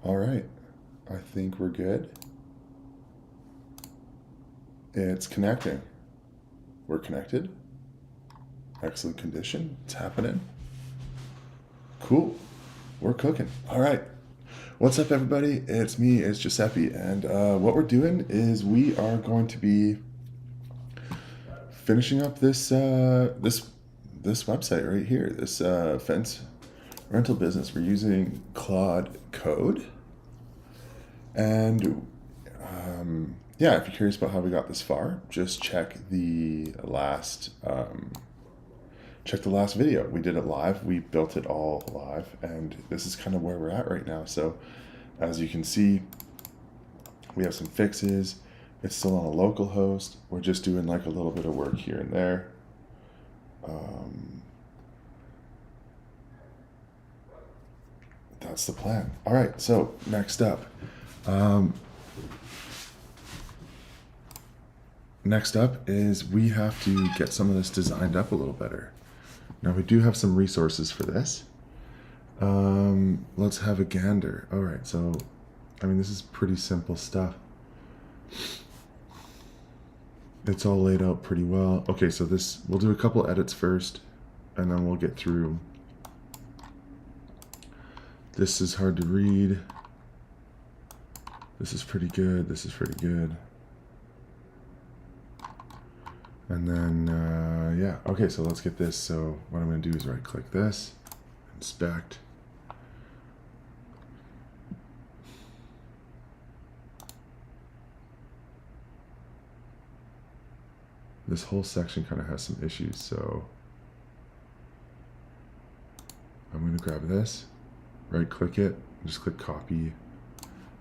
All right, I think we're good. It's connecting. We're connected. Excellent condition. It's happening. Cool. We're cooking. All right. What's up, everybody? It's me, it's Giuseppe, and what we're doing is we are going to be finishing up this website right here, this fence rental business. We're using Claude Code, and yeah, if you're curious about how we got this far, just check the last video. We did it live. We built it all live, and this is kind of where we're at right now. So as you can see, we have some fixes. It's still on a local host. We're just doing like a little bit of work here and there. That's the plan. All right, so next up. Next up is we have to get some of this designed up a little better. Now we do have some resources for this. Let's have a gander. All right, so, I mean, this is pretty simple stuff. It's all laid out pretty well. Okay, so this, we'll do a couple edits first, and then we'll get through. This is hard to read. This is pretty good. This is pretty good. And then, yeah, okay, so let's get this. So what I'm gonna do is right click this, inspect. This whole section kind of has some issues, so I'm gonna grab this, right click it, just click copy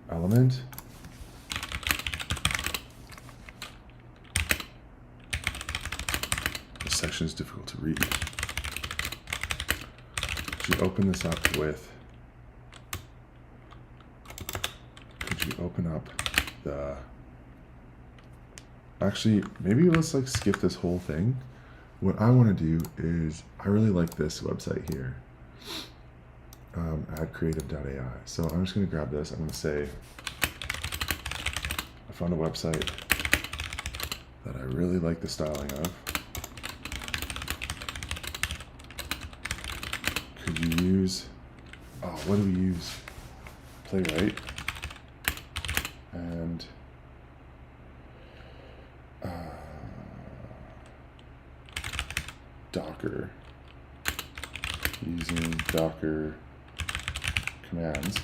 element. This section is difficult to read. Could you open this up with, could you open up the, actually, maybe let's like skip this whole thing. What I want to do is, I really like this website here, addcreative.ai. So I'm just going to grab this. I'm going to say, I found a website that I really like the styling of. Could you use, oh, what do we use? Playwright. And Docker, using Docker commands.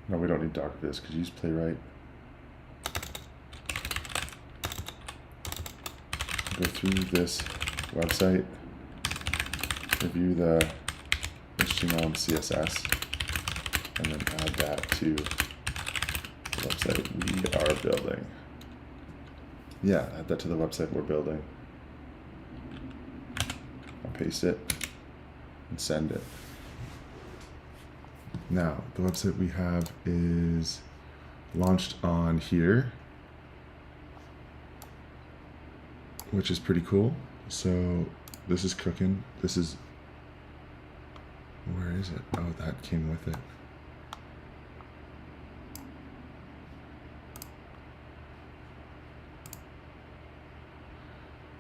No, we don't need Docker for this. Could you use Playwright? Go through this website, review the HTML and CSS, and then add that to the website we are building. Yeah, add that to the website we're building. I'll paste it and send it. Now, the website we have is launched on here, which is pretty cool. So this is cooking. This is, where is it? Oh, that came with it.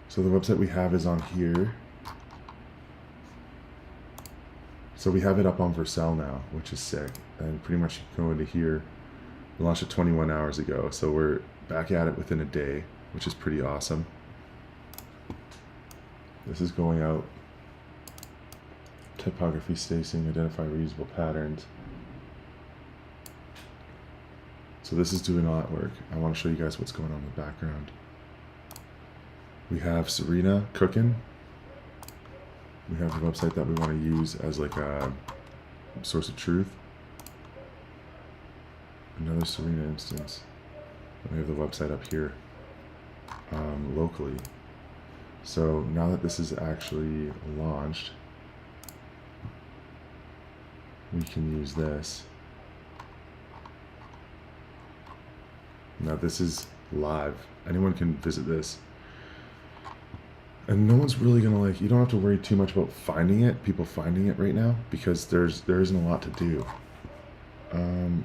So the website we have is on here. So we have it up on Vercel now, which is sick. And pretty much you can go into here. We launched it 21 hours ago. So we're back at it within a day, which is pretty awesome. This is going out. Typography spacing, identify reusable patterns. So this is doing all that work. I want to show you guys what's going on in the background. We have Serena cooking. We have the website that we want to use as like a source of truth. Another Serena instance. And we have the website up here locally. So now that this is actually launched, we can use this. Now this is live. Anyone can visit this. And no one's really gonna like, you don't have to worry too much about finding it, people finding it right now, because there isn't a lot to do.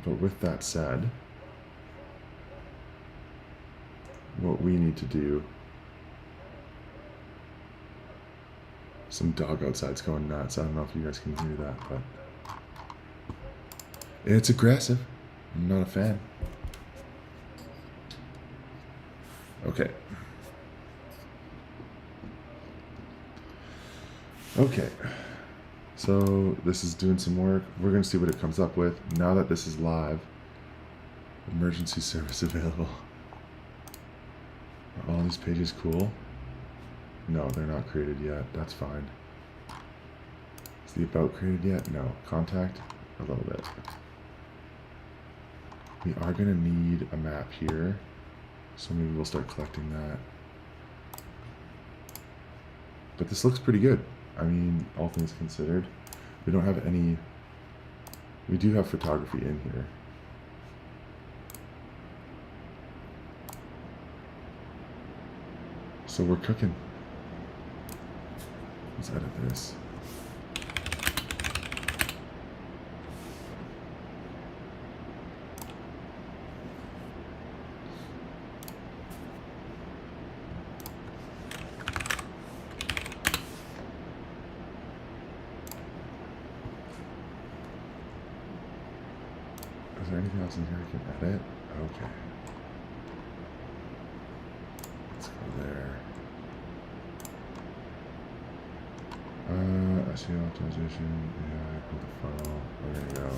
But with that said, what we need to do, some dog outside's going nuts. I don't know if you guys can hear that, but it's aggressive. I'm not a fan. Okay. Okay. So this is doing some work. We're going to see what it comes up with. Now that this is live, emergency service available. Are all these pages cool? No, they're not created yet. That's fine. Is the about created yet? No. Contact? A little bit. We are going to need a map here. So maybe we'll start collecting that. But this looks pretty good. I mean, all things considered. We don't have any... We do have photography in here. So we're cooking. Let's edit this. Is there anything else in here I can edit? Okay. Let's go there. SEO optimization. Yeah, put the funnel. We're gonna go.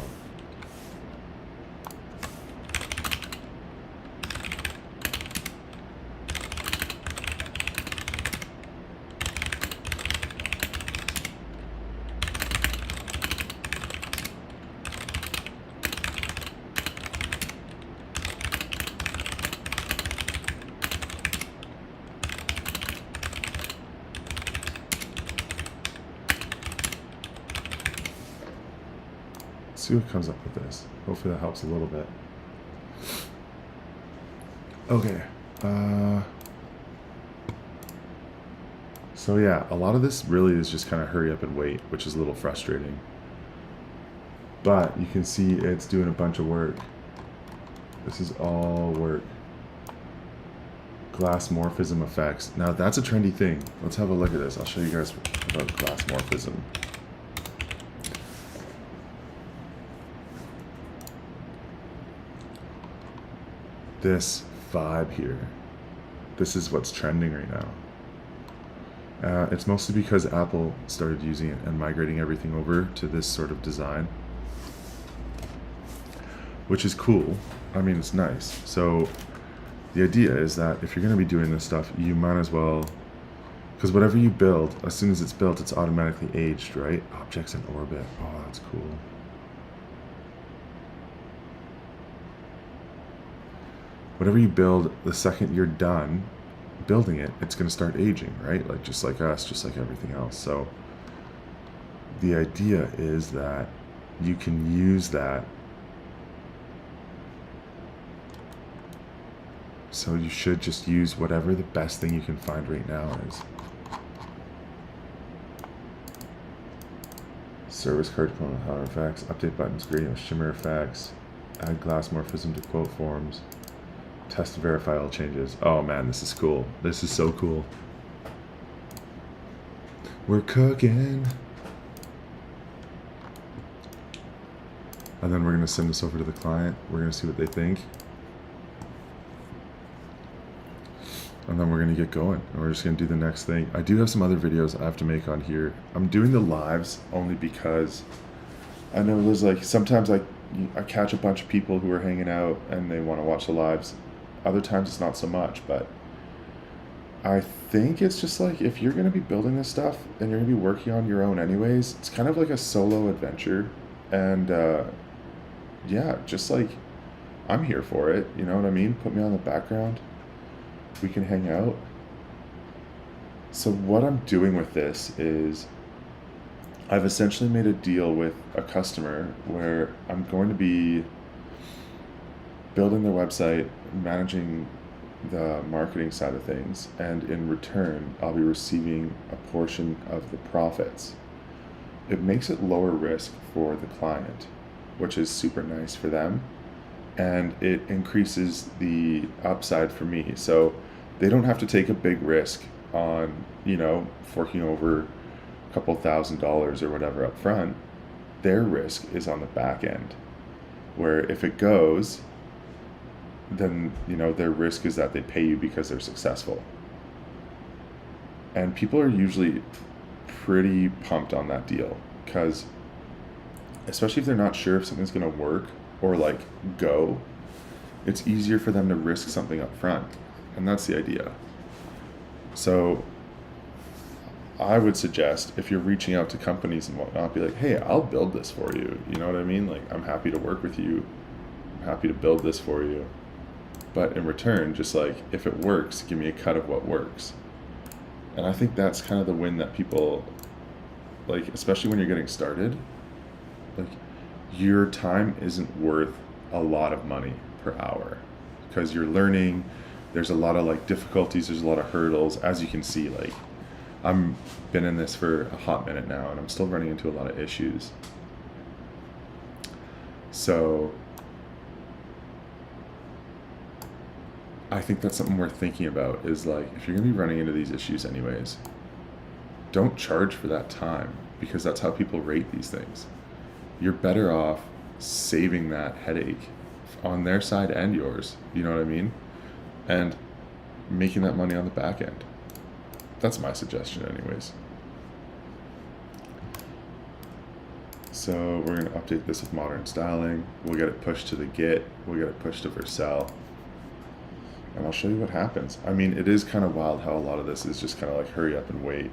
See what comes up with this. Hopefully that helps a little bit. Okay. So yeah, a lot of this really is just kind of hurry up and wait, which is a little frustrating. But you can see it's doing a bunch of work. This is all work. Glass morphism effects. Now that's a trendy thing. Let's have a look at this. I'll show you guys about glass morphism. This vibe here, this is what's trending right now. It's mostly because Apple started using it and migrating everything over to this sort of design, which is cool. I mean, it's nice. So the idea is that if you're going to be doing this stuff, you might as well, because whatever you build, as soon as it's built, it's automatically aged, right? Objects in orbit. Oh, that's cool. Whatever you build, the second you're done building it, it's going to start aging, right? Like just like us, just like everything else. So the idea is that you can use that. So you should just use whatever the best thing you can find right now is. Service card component power effects, update buttons, gradient with shimmer effects, add glass morphism to quote forms. Test to verify all changes. Oh man, this is cool. This is so cool. We're cooking. And then we're going to send this over to the client. We're going to see what they think. And then we're going to get going. And we're just going to do the next thing. I do have some other videos I have to make on here. I'm doing the lives only because I know there's like, sometimes I catch a bunch of people who are hanging out and they want to watch the lives. Other times it's not so much, but I think it's just like if you're going to be building this stuff and you're going to be working on your own anyways, it's kind of like a solo adventure. And yeah, just like I'm here for it. You know what I mean? Put me on the background. We can hang out. So what I'm doing with this is I've essentially made a deal with a customer where I'm going to be building their website, managing the marketing side of things, and in return, I'll be receiving a portion of the profits. It makes it lower risk for the client. which is super nice for them. And it increases the upside for me. So they don't have to take a big risk on, forking over a couple $1,000s or whatever up front. Their risk is on the back end, where if it goes, then, their risk is that they pay you because they're successful. And people are usually pretty pumped on that deal because, especially if they're not sure if something's going to work or go, it's easier for them to risk something up front. And that's the idea. So I would suggest, if you're reaching out to companies and whatnot, be like, hey, I'll build this for you. You know what I mean? I'm happy to work with you. I'm happy to build this for you. But in return, just if it works, give me a cut of what works. And I think that's kind of the win that people, especially when you're getting started, your time isn't worth a lot of money per hour because you're learning. There's a lot of difficulties. There's a lot of hurdles. As you can see, I'm been in this for a hot minute now and I'm still running into a lot of issues. So I think that's something worth thinking about is if you're gonna be running into these issues anyways, don't charge for that time because that's how people rate these things. You're better off saving that headache on their side and yours, you know what I mean? And making that money on the back end. That's my suggestion anyways. So we're gonna update this with modern styling. We'll get it pushed to the Git. We'll get it pushed to Vercel. And I'll show you what happens. I mean, it is kind of wild how a lot of this is just kind of hurry up and wait.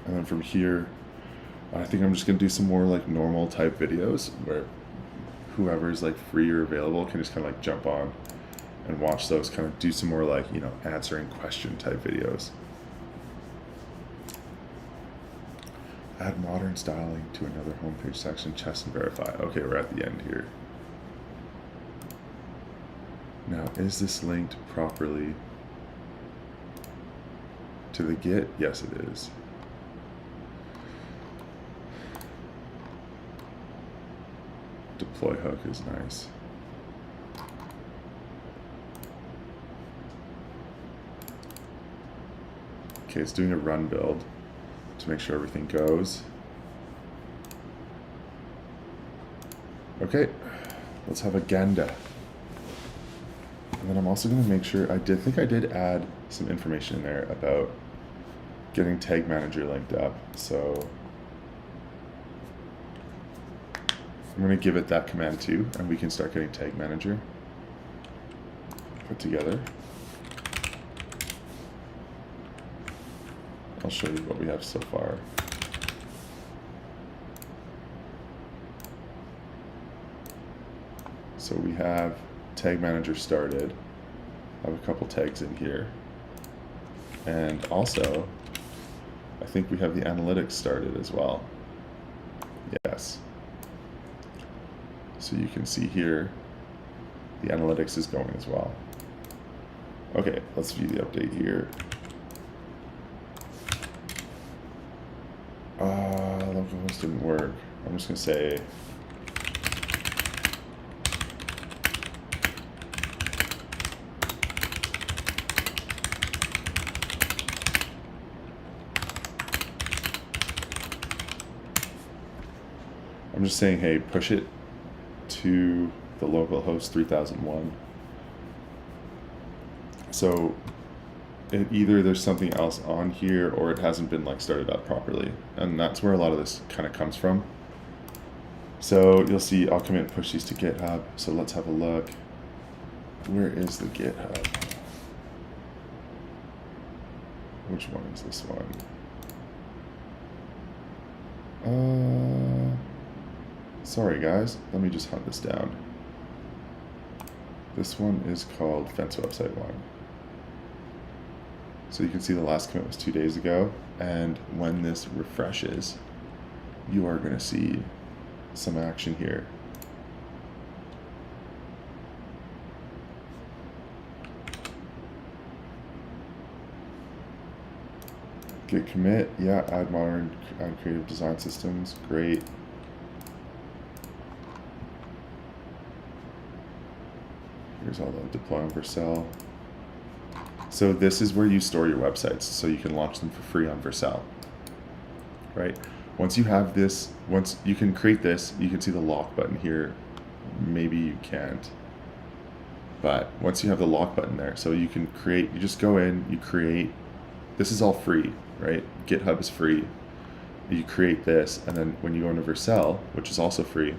And then from here, I think I'm just going to do some more normal type videos where whoever's free or available can just kind of jump on and watch those, kind of do some more answering question type videos. Add modern styling to another homepage section, test and verify. Okay, we're at the end here. Now, is this linked properly to the Git? Yes, it is. Deploy hook is nice. Okay, it's doing a run build to make sure everything goes. Okay, let's have a Ganda. And then I'm also going to make sure, I did add some information in there about getting Tag Manager linked up. So I'm going to give it that command too, and we can start getting Tag Manager put together. I'll show you what we have so far. So we have Tag Manager started. I have a couple tags in here. And also, I think we have the analytics started as well. Yes. So you can see here, the analytics is going as well. Okay, let's view the update here. Localhost didn't work. I'm just gonna say I'm just saying, hey, push it to the localhost 3001. So either there's something else on here or it hasn't been started up properly, and that's where a lot of this kind of comes from. So you'll see I'll come in and push these to GitHub. So let's have a look. Where is the GitHub? Which one is this one? Sorry guys, let me just hunt this down. This one is called Fence Website 1. So you can see the last commit was 2 days ago, and when this refreshes, you are going to see some action here. Git commit, yeah, add modern, add creative design systems, great. Here's all the deploy on Vercel. So this is where you store your websites, so you can launch them for free on Vercel, right? Once you have this, once you can create this, you can see the lock button here. Maybe you can't, but once you have the lock button there, so you can create, you just go in, you create, this is all free, right? GitHub is free. You create this, and then when you go into Vercel, which is also free,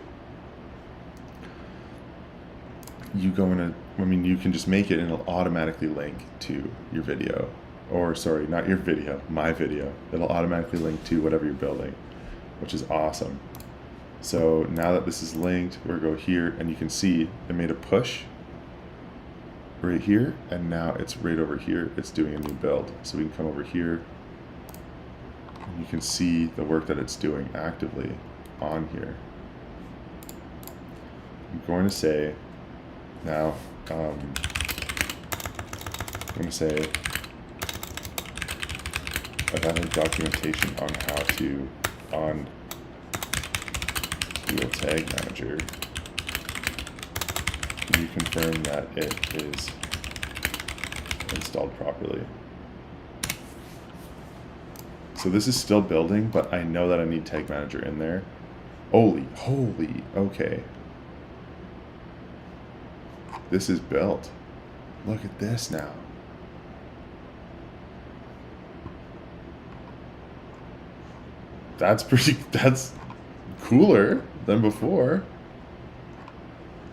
you go in you can just make it and it'll automatically link to your video. Or sorry, not your video, my video. It'll automatically link to whatever you're building, which is awesome. So now that this is linked, we'll go here and you can see it made a push right here, and now it's right over here. It's doing a new build. So we can come over here and you can see the work that it's doing actively on here. I'm going to say now, I'm going to say I've added documentation on how to, on Google Tag Manager, can you confirm that it is installed properly? So this is still building, but I know that I need Tag Manager in there. Holy, okay. This is built. Look at this now. That's cooler than before.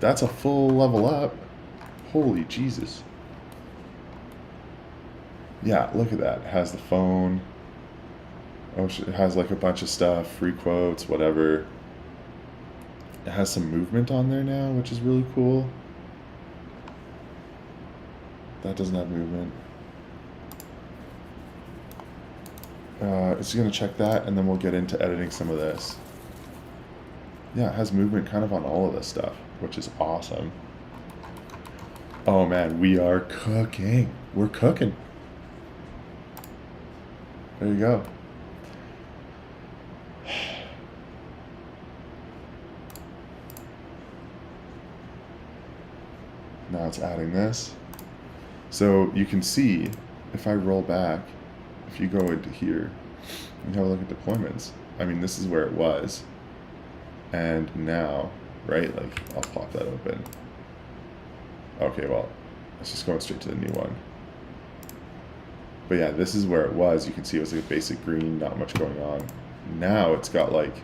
That's a full level up. Holy Jesus. Yeah, look at that. It has the phone. Oh, it has like a bunch of stuff, free quotes, whatever. It has some movement on there now, which is really cool. That doesn't have movement. It's going to check that, and then we'll get into editing some of this. Yeah, it has movement kind of on all of this stuff, which is awesome. Oh man, we are cooking. We're cooking. There you go. Now it's adding this. So you can see, if I roll back, if you go into here and have a look at deployments, I mean, this is where it was. And now, right, like, I'll pop that open. Okay, well, it's just going straight to the new one. But yeah, this is where it was. You can see it was like a basic green, not much going on. Now it's got like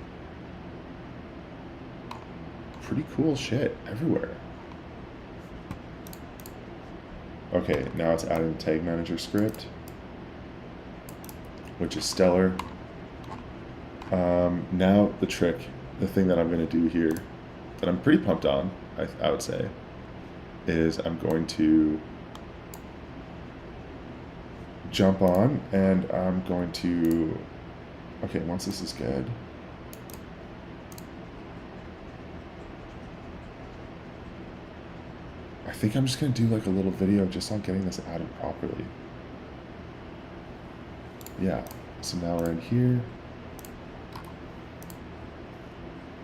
pretty cool shit everywhere. Okay, now it's adding the Tag Manager script, which is stellar. Now the trick, the thing that I'm going to do here, that I'm pretty pumped on, I would say, is I'm going to jump on and I'm going to, okay, once this is good, I think I'm just going to do like a little video just on getting this added properly. Yeah, so now we're in here.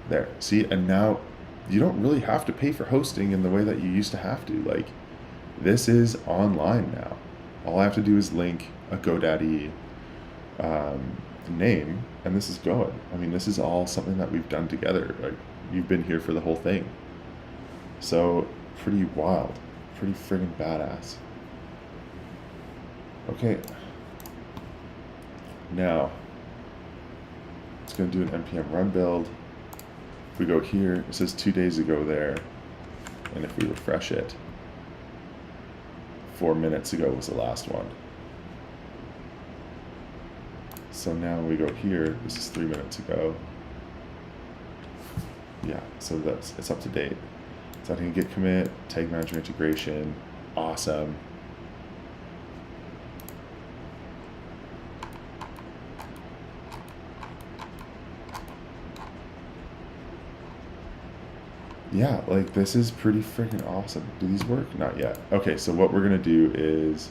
There, see, and now you don't really have to pay for hosting in the way that you used to have to. Like, this is online now. All I have to do is link a GoDaddy name, and this is going. I mean, this is all something that we've done together. Like, you've been here for the whole thing. So, pretty wild. Pretty friggin' badass. Okay. Now, it's going to do an npm run build. If we go here, it says 2 days ago there. And if we refresh it, 4 minutes ago was the last one. So now we go here, this is 3 minutes ago. Yeah, so it's up to date. So I can git commit, tag manager integration, awesome. Yeah, like this is pretty freaking awesome. Do these work? Not yet. Okay, so what we're gonna do is,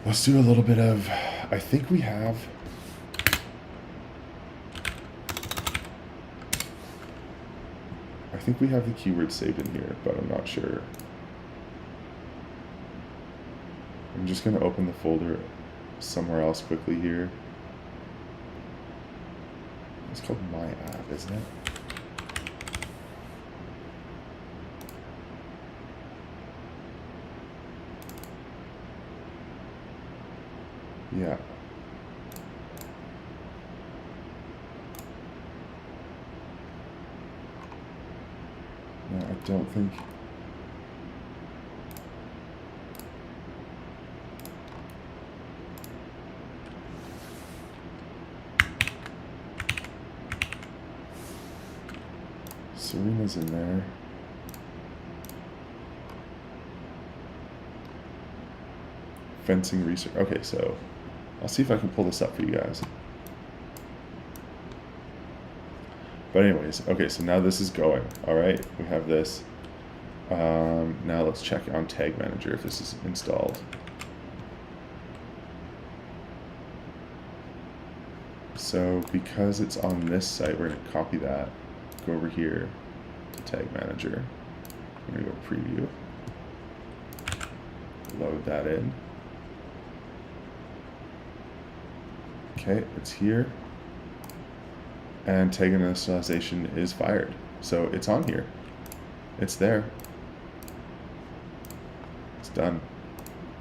let's do a little bit of, I think we have, I think we have the keyword saved in here, but I'm not sure. I'm just going to open the folder somewhere else quickly here. It's called My App, isn't it? Yeah. No, I don't think. Serena's in there. Fencing research. Okay, so I'll see if I can pull this up for you guys. But anyways, okay, so now this is going. All right, we have this. Now let's check on Tag Manager if this is installed. So because it's on this site, we're going to copy that, go over here to Tag Manager. I'm going to go Preview, load that in. Okay, it's here. And tag initialization is fired. So it's on here. It's there. It's done.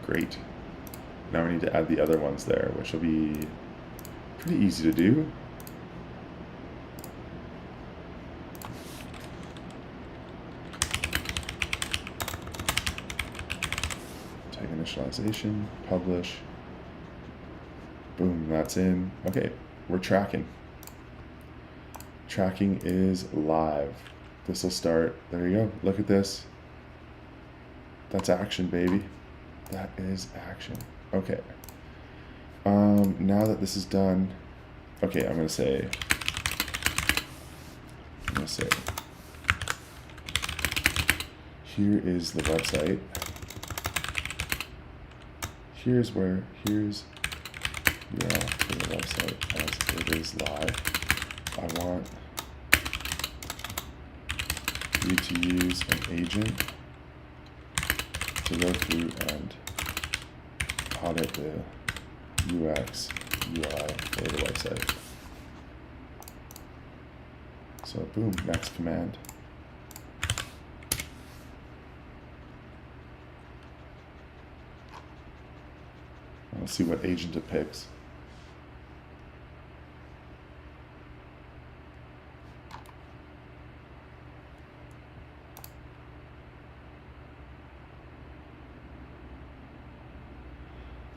Great. Now we need to add the other ones there, which will be pretty easy to do. Tag initialization, publish. Boom, that's in. Okay, we're tracking. Tracking is live. This will start. There you go. Look at this. That's action, baby. That is action. Okay. Now that this is done, okay, I'm gonna say, here is the website. Here's URL to the website as it is live. I want you to use an agent to go through and audit the UX, UI for the website. So boom, next command. Let's see what agent it picks.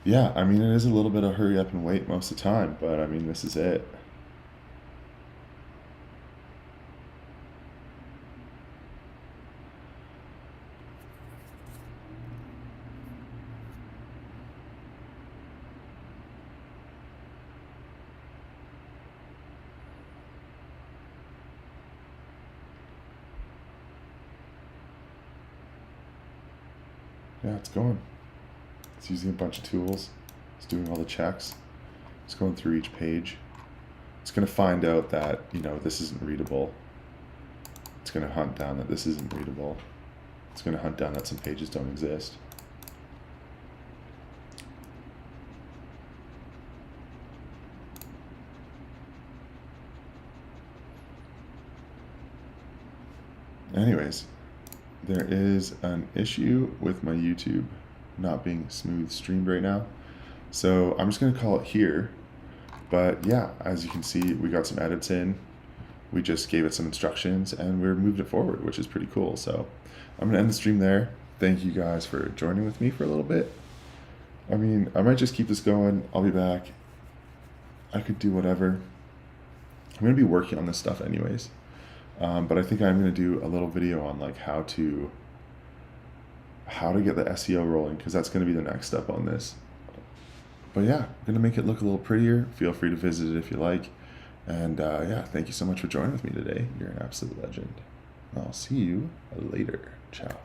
Yeah, I mean, it is a little bit of hurry up and wait most of the time, but I mean, this is it. Yeah, it's going. It's using a bunch of tools. It's doing all the checks. It's going through each page. It's going to find out that, you know, this isn't readable. It's going to hunt down that this isn't readable. It's going to hunt down that some pages don't exist. Anyways, there is an issue with my YouTube not being smooth streamed right now. So I'm just going to call it here. But yeah, as you can see, we got some edits in. We just gave it some instructions and we moved it forward, which is pretty cool. So I'm going to end the stream there. Thank you guys for joining with me for a little bit. I mean, I might just keep this going. I'll be back. I could do whatever. I'm going to be working on this stuff anyways. But I think I'm going to do a little video on like how to get the SEO rolling, because that's going to be the next step on this. But yeah, I'm going to make it look a little prettier. Feel free to visit it if you like. And yeah, thank you so much for joining with me today. You're an absolute legend. I'll see you later. Ciao.